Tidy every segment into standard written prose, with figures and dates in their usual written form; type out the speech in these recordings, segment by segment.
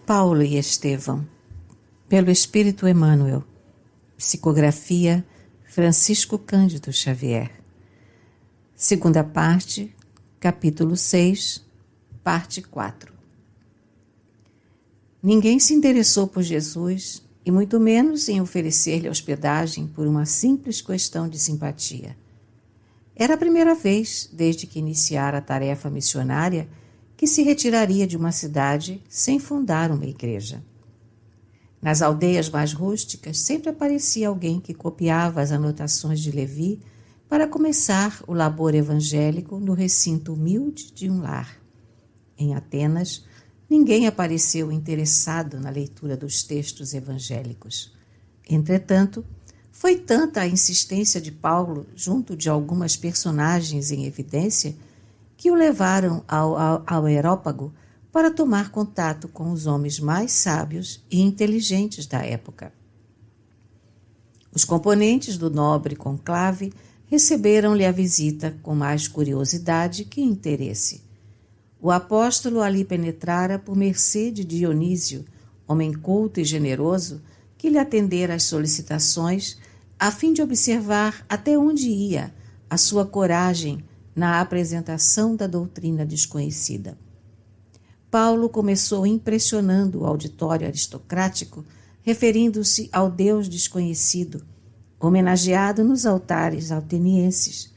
Paulo e Estevão, pelo Espírito Emmanuel. Psicografia Francisco Cândido Xavier. Segunda parte, capítulo 6, parte 4. Ninguém se interessou por Jesus e muito menos em oferecer-lhe hospedagem por uma simples questão de simpatia. Era a primeira vez, desde que iniciara a tarefa missionária, que se retiraria de uma cidade sem fundar uma igreja. Nas aldeias mais rústicas sempre aparecia alguém que copiava as anotações de Levi para começar o labor evangélico no recinto humilde de um lar. Em Atenas, ninguém apareceu interessado na leitura dos textos evangélicos. Entretanto, foi tanta a insistência de Paulo junto de algumas personagens em evidência que o levaram ao Areópago para tomar contato com os homens mais sábios e inteligentes da época. Os componentes do nobre conclave receberam-lhe a visita com mais curiosidade que interesse. O apóstolo ali penetrara por mercê de Dionísio, homem culto e generoso, que lhe atendera às solicitações, a fim de observar até onde ia a sua coragem na apresentação da doutrina desconhecida. Paulo começou impressionando o auditório aristocrático, referindo-se ao Deus desconhecido, homenageado nos altares atenienses.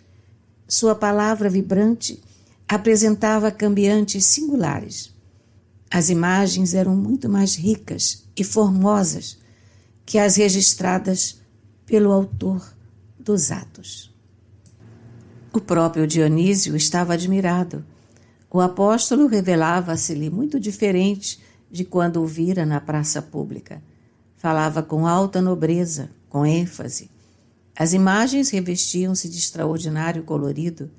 Sua palavra vibrante apresentava cambiantes singulares. As imagens eram muito mais ricas e formosas que as registradas pelo autor dos Atos. O próprio Dionísio estava admirado. O apóstolo revelava-se-lhe muito diferente de quando o vira na praça pública. Falava com alta nobreza, com ênfase. As imagens revestiam-se de extraordinário colorido,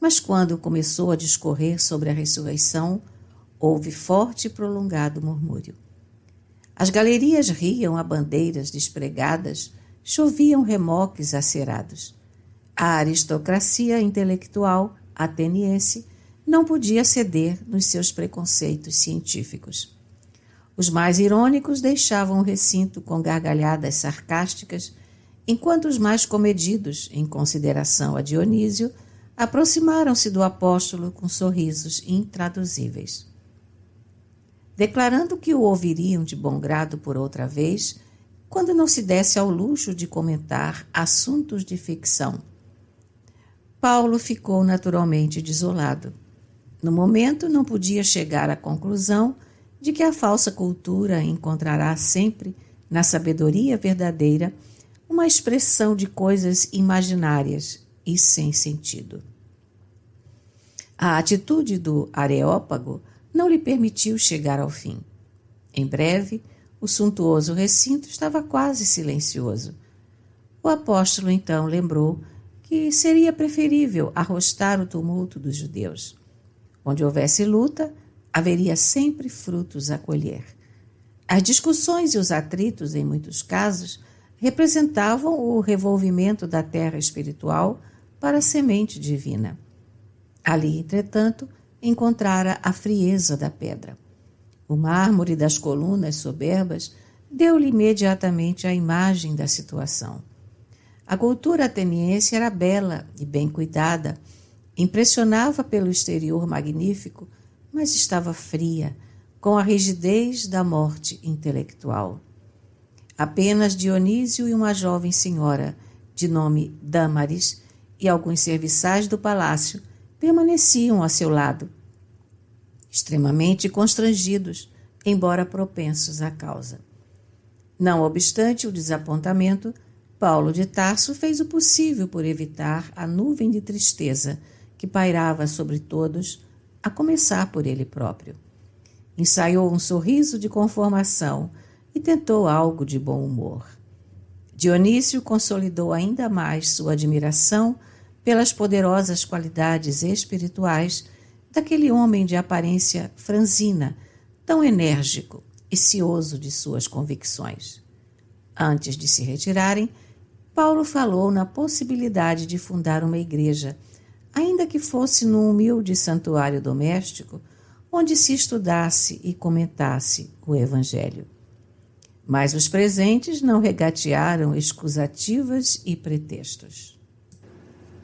mas quando começou a discorrer sobre a ressurreição, houve forte e prolongado murmúrio. As galerias riam a bandeiras despregadas, choviam remoques acerados. A aristocracia intelectual ateniense não podia ceder nos seus preconceitos científicos. Os mais irônicos deixavam o recinto com gargalhadas sarcásticas, enquanto os mais comedidos, em consideração a Dionísio, aproximaram-se do apóstolo com sorrisos intraduzíveis. Declarando que o ouviriam de bom grado por outra vez, quando não se desse ao luxo de comentar assuntos de ficção. Paulo ficou naturalmente desolado. No momento, não podia chegar à conclusão de que a falsa cultura encontrará sempre, na sabedoria verdadeira, uma expressão de coisas imaginárias e sem sentido. A atitude do Areópago não lhe permitiu chegar ao fim. Em breve, o suntuoso recinto estava quase silencioso. O apóstolo então lembrou que seria preferível arrostar o tumulto dos judeus. Onde houvesse luta, haveria sempre frutos a colher. As discussões e os atritos, em muitos casos, representavam o revolvimento da terra espiritual para a semente divina. Ali, entretanto, encontrara a frieza da pedra. O mármore das colunas soberbas deu-lhe imediatamente a imagem da situação. A cultura ateniense era bela e bem cuidada, impressionava pelo exterior magnífico, mas estava fria, com a rigidez da morte intelectual. Apenas Dionísio e uma jovem senhora, de nome Dâmaris, e alguns serviçais do palácio permaneciam a seu lado, extremamente constrangidos, embora propensos à causa. Não obstante o desapontamento, Paulo de Tarso fez o possível por evitar a nuvem de tristeza que pairava sobre todos, a começar por ele próprio. Ensaiou um sorriso de conformação e tentou algo de bom humor. Dionísio consolidou ainda mais sua admiração pelas poderosas qualidades espirituais daquele homem de aparência franzina, tão enérgico e cioso de suas convicções. Antes de se retirarem, Paulo falou na possibilidade de fundar uma igreja, ainda que fosse num humilde santuário doméstico, onde se estudasse e comentasse o Evangelho. Mas os presentes não regatearam escusativas e pretextos.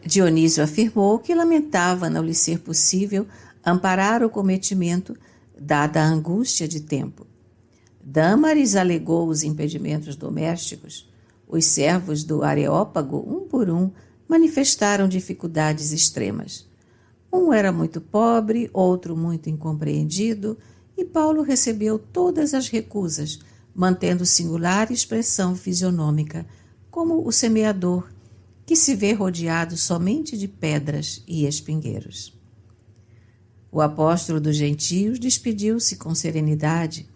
Dionísio afirmou que lamentava não lhe ser possível amparar o cometimento, dada a angústia de tempo. Dâmaris alegou os impedimentos domésticos. Os servos do Areópago, um por um, manifestaram dificuldades extremas. Um era muito pobre, outro muito incompreendido, e Paulo recebeu todas as recusas, mantendo singular expressão fisionômica, como o semeador, que se vê rodeado somente de pedras e espingueiros. O apóstolo dos gentios despediu-se com serenidade,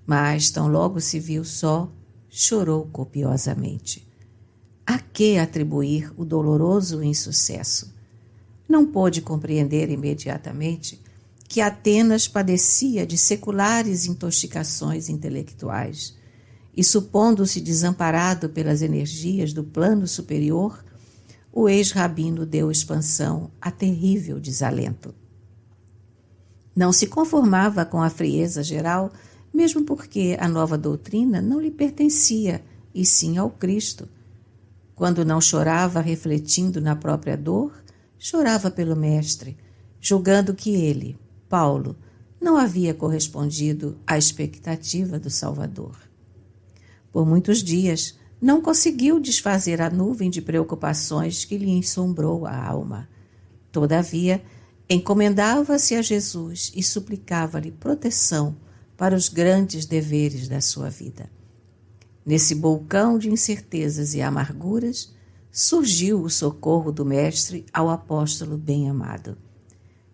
mas, tão logo se viu só, chorou copiosamente. A que atribuir o doloroso insucesso? Não pôde compreender imediatamente que Atenas padecia de seculares intoxicações intelectuais e, supondo-se desamparado pelas energias do plano superior, o ex-rabino deu expansão a terrível desalento. Não se conformava com a frieza geral, mesmo porque a nova doutrina não lhe pertencia, e sim ao Cristo. Quando não chorava refletindo na própria dor, chorava pelo Mestre, julgando que ele, Paulo, não havia correspondido à expectativa do Salvador. Por muitos dias, não conseguiu desfazer a nuvem de preocupações que lhe ensombrou a alma. Todavia, encomendava-se a Jesus e suplicava-lhe proteção para os grandes deveres da sua vida. Nesse vulcão de incertezas e amarguras, surgiu o socorro do Mestre ao apóstolo bem-amado.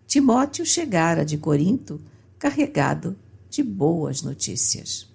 Timóteo chegara de Corinto carregado de boas notícias.